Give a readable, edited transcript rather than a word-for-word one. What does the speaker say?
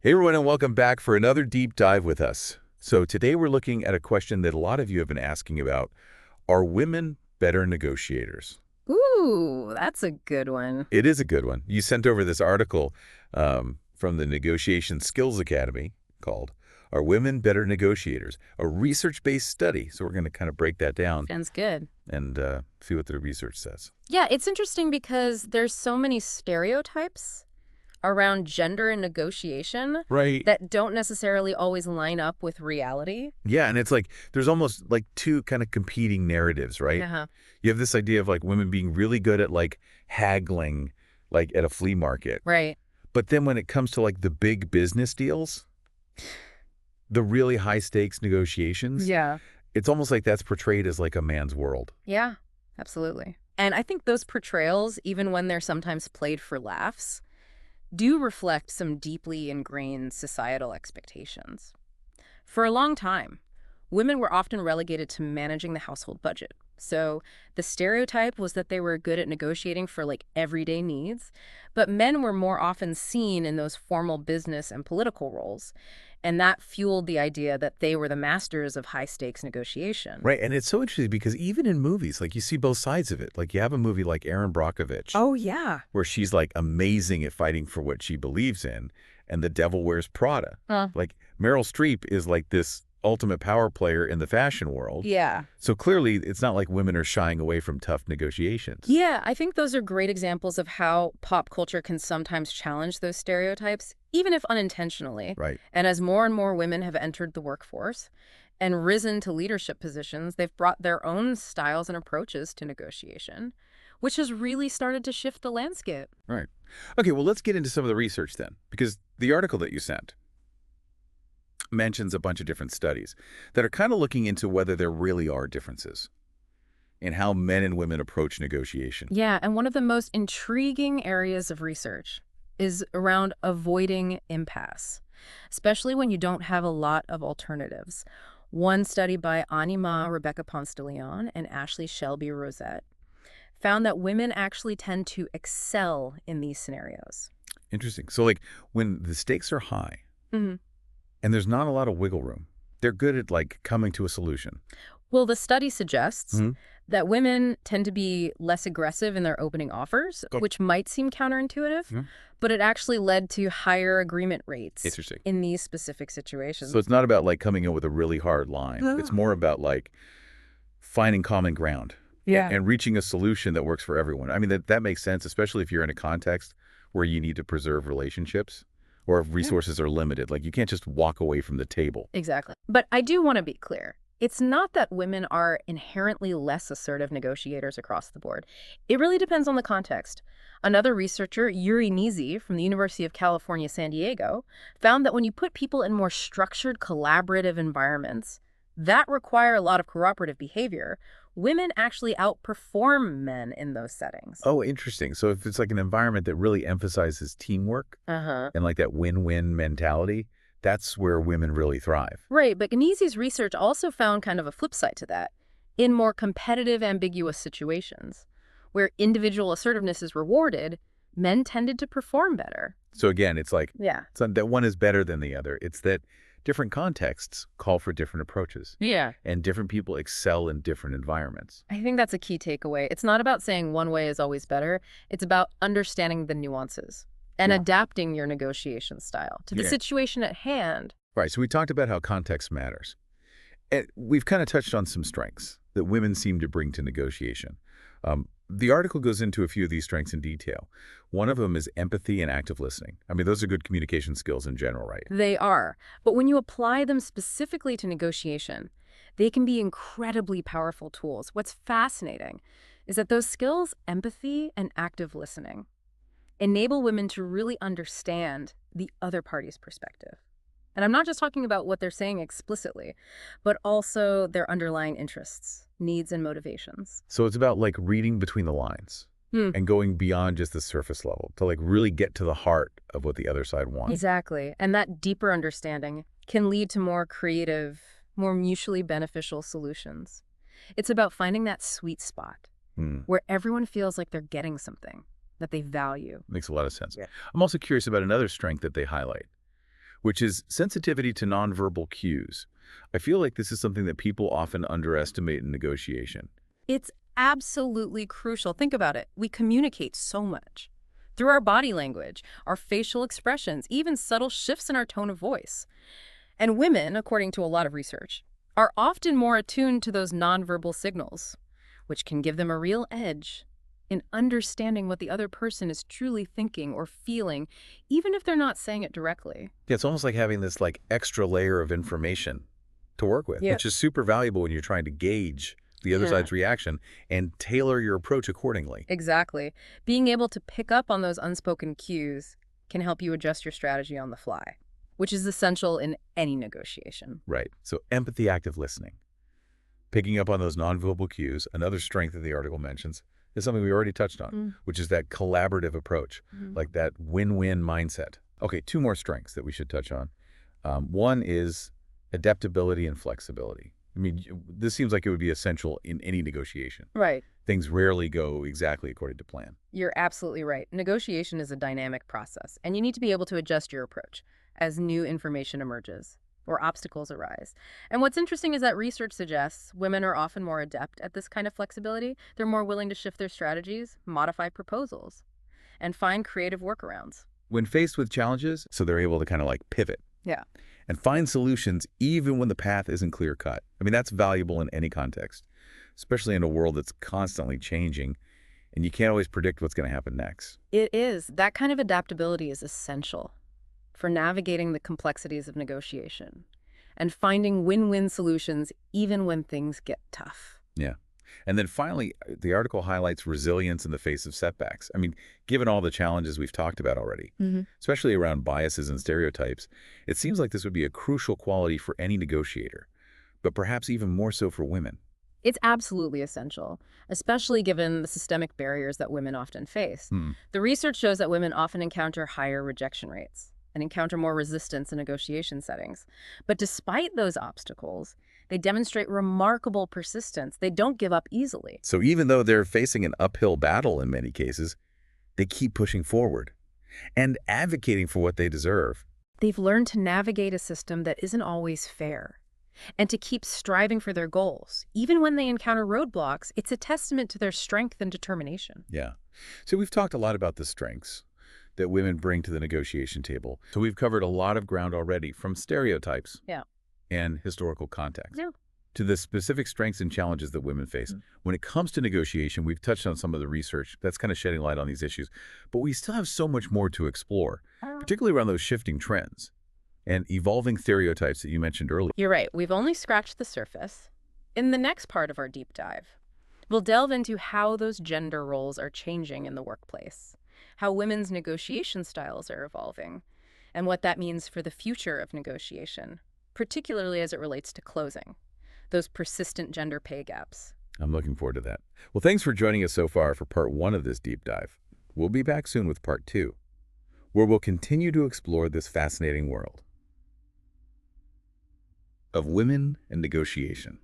Hey everyone, and welcome back for another deep dive with us. So today we're looking at a question that a lot of you have been asking about. Are women better negotiators? Ooh, that's a good one. It is a good one. You sent over this article from the Negotiation Skills Academy called Are Women Better Negotiators? A research-based study. So we're going to kind of break that down Sounds good. and see what the research says. Yeah, it's interesting because there's so many stereotypes around gender and negotiation Right. that don't necessarily always line up with reality. Yeah, and it's like there's almost like two kind of competing narratives, right? Uh-huh. You have this idea of like women being really good at like haggling like at a flea market. Right. But then when it comes to like the big business deals, the really high stakes negotiations, Yeah. it's almost like that's portrayed as like a man's world. Yeah, absolutely. And I think those portrayals, even when they're sometimes played for laughs, do reflect some deeply ingrained societal expectations. For a long time, women were often relegated to managing the household budget. So the stereotype was that they were good at negotiating for like everyday needs, but men were more often seen in those formal business and political roles. And that fueled the idea that they were the masters of high stakes negotiation. Right. And it's so interesting because even in movies, like you see both sides of it. Like you have a movie like Erin Brockovich, Oh, yeah. where she's like amazing at fighting for what she believes in, and The Devil Wears Prada. Huh. Like Meryl Streep is like this ultimate power player in the fashion world. Yeah. So clearly, it's not like women are shying away from tough negotiations. Yeah, I think those are great examples of how pop culture can sometimes challenge those stereotypes, even if unintentionally. Right. And as more and more women have entered the workforce and risen to leadership positions, they've brought their own styles and approaches to negotiation, which has really started to shift the landscape. Right. Okay, well, let's get into some of the research then, because the article that you sent mentions a bunch of different studies that are kind of looking into whether there really are differences in how men and women approach negotiation. Yeah, and one of the most intriguing areas of research is around avoiding impasse, especially when you don't have a lot of alternatives. One study by Anima Rebecca Ponce de Leon and Ashley Shelby Rosette found that women actually tend to excel in these scenarios. Interesting. So, like, when the stakes are high Mhm. and there's not a lot of wiggle room, they're good at, like, coming to a solution. Well, the study suggests Mhm. that women tend to be less aggressive in their opening offers, Go- which might seem counterintuitive, Mhm. but it actually led to higher agreement rates Interesting. in these specific situations. So it's not about, like, coming in with a really hard line. It's more about, like, finding common ground. Yeah. And reaching a solution that works for everyone. I mean, that makes sense, especially if you're in a context where you need to preserve relationships or if resources are limited. Like, you can't just walk away from the table. Exactly. But I do want to be clear. It's not that women are inherently less assertive negotiators across the board. It really depends on the context. Another researcher, Yuri Nizi from the University of California, San Diego, found that when you put people in more structured, collaborative environments that require a lot of cooperative behavior, women actually outperform men in those settings. Oh, interesting. So if it's like an environment that really emphasizes teamwork Uh-huh. and like that win-win mentality, that's where women really thrive. Right, but Gneezy's research also found kind of a flip side to that. In more competitive, ambiguous situations, where individual assertiveness is rewarded, men tended to perform better. So again, it's like Yeah. it's not that one is better than the other. It's that different contexts call for different approaches Yeah. and different people excel in different environments. I think that's a key takeaway. It's not about saying one way is always better. It's about understanding the nuances and Yeah. adapting your negotiation style to the Yeah. situation at hand. Right. So we talked about how context matters. And we've kind of touched on some strengths that women seem to bring to negotiation. The article goes into a few of these strengths in detail. One of them is empathy and active listening. I mean, those are good communication skills in general, right? They are. But when you apply them specifically to negotiation, they can be incredibly powerful tools. What's fascinating is that those skills, empathy and active listening, enable women to really understand the other party's perspective. And I'm not just talking about what they're saying explicitly, but also their underlying interests, needs, and motivations. So it's about like reading between the lines and going beyond just the surface level to like really get to the heart of what the other side wants. Exactly. And that deeper understanding can lead to more creative, more mutually beneficial solutions. It's about finding that sweet spot where everyone feels like they're getting something that they value. Makes a lot of sense. Yeah. I'm also curious about another strength that they highlight, which is sensitivity to nonverbal cues. I feel like this is something that people often underestimate in negotiation. It's absolutely crucial. Think about it. We communicate so much through our body language, our facial expressions, even subtle shifts in our tone of voice. And women, according to a lot of research, are often more attuned to those nonverbal signals, which can give them a real edge in understanding what the other person is truly thinking or feeling, even if they're not saying it directly. Yeah, it's almost like having this extra layer of information to work with, Yeah. which is super valuable when you're trying to gauge the other Yeah. side's reaction and tailor your approach accordingly. Exactly. Being able to pick up on those unspoken cues can help you adjust your strategy on the fly, which is essential in any negotiation. Right. So empathy, active listening. Picking up on those nonverbal cues, another strength that the article mentions, is something we already touched on, which is that collaborative approach, like that win-win mindset. Okay, two more strengths that we should touch on. One is adaptability and flexibility. I mean, this seems like it would be essential in any negotiation. Right. Things rarely go exactly according to plan. You're absolutely right. Negotiation is a dynamic process, and you need to be able to adjust your approach as new information emerges or obstacles arise. And what's interesting is that research suggests women are often more adept at this kind of flexibility. They're more willing to shift their strategies, modify proposals, and find creative workarounds. When faced with challenges, so they're able to kind of pivot. Yeah. And find solutions even when the path isn't clear-cut. I mean, that's valuable in any context, especially in a world that's constantly changing, and you can't always predict what's going to happen next. It is. That kind of adaptability is essential for navigating the complexities of negotiation and finding win-win solutions even when things get tough. Yeah. And then finally, the article highlights resilience in the face of setbacks. I mean, given all the challenges we've talked about already, especially around biases and stereotypes, it seems like this would be a crucial quality for any negotiator, but perhaps even more so for women. It's absolutely essential, especially given the systemic barriers that women often face. The research shows that women often encounter higher rejection rates and encounter more resistance in negotiation settings. But despite those obstacles, they demonstrate remarkable persistence. They don't give up easily. So even though they're facing an uphill battle in many cases, they keep pushing forward and advocating for what they deserve. They've learned to navigate a system that isn't always fair and to keep striving for their goals. Even when they encounter roadblocks, it's a testament to their strength and determination. Yeah. So we've talked a lot about the strengths that women bring to the negotiation table. So we've covered a lot of ground already, from stereotypes and historical context to the specific strengths and challenges that women face. When it comes to negotiation, we've touched on some of the research that's kind of shedding light on these issues, but we still have so much more to explore, particularly around those shifting trends and evolving stereotypes that you mentioned earlier. You're right. We've only scratched the surface. In the next part of our deep dive, we'll delve into how those gender roles are changing in the workplace, how women's negotiation styles are evolving, and what that means for the future of negotiation, particularly as it relates to closing those persistent gender pay gaps. I'm looking forward to that. Well, thanks for joining us so far for part 1 of this deep dive. We'll be back soon with part 2, where we'll continue to explore this fascinating world of women and negotiation.